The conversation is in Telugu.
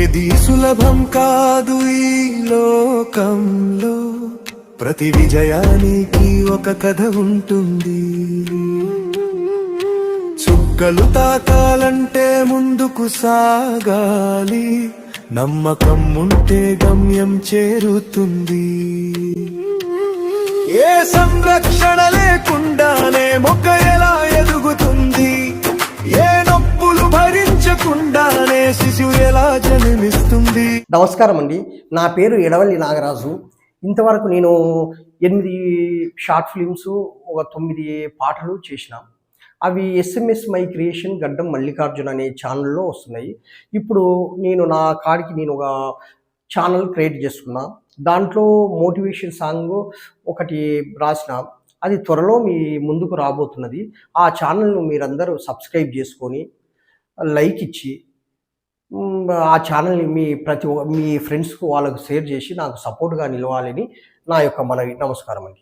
ఏది సులభం కాదు ఈ లోకంలో, ప్రతి విజయానికి ఒక కథ ఉంటుంది. చుక్కలు తాకాలంటే ముందుకు సాగాలి, నమ్మకం ఉంటే గమ్యం చేరుతుంది. ఏ సంరక్షణ లేకుండానే మొక్క ఎలా ఎదుగుతుంది, ఏ నొప్పులు భరించకుండానే శిశువు ఎలా జన్మిస్తుంది. నమస్కారం అండి, నా పేరు ఎడవల్లి నాగరాజు. ఇంతవరకు నేను 8 షార్ట్ ఫిలిమ్స్, ఒక 9 పాటలు చేసిన. అవి SMS మై క్రియేషన్ గడ్డం మల్లికార్జున్ అనే ఛానల్లో వస్తున్నాయి. ఇప్పుడు నా కాడికి ఒక ఛానల్ క్రియేట్ చేసుకున్నా. దాంట్లో మోటివేషన్ సాంగ్ ఒకటి రాసిన, అది త్వరలో మీ ముందుకు రాబోతున్నది. ఆ ఛానల్ను మీరందరూ సబ్స్క్రైబ్ చేసుకొని లైక్ ఇచ్చి ఆ ఛానల్ని మీ ఫ్రెండ్స్కు వాళ్ళకు షేర్ చేసి నాకు సపోర్ట్గా నిలవాలని నా యొక్క మనవి. నమస్కారం అండి.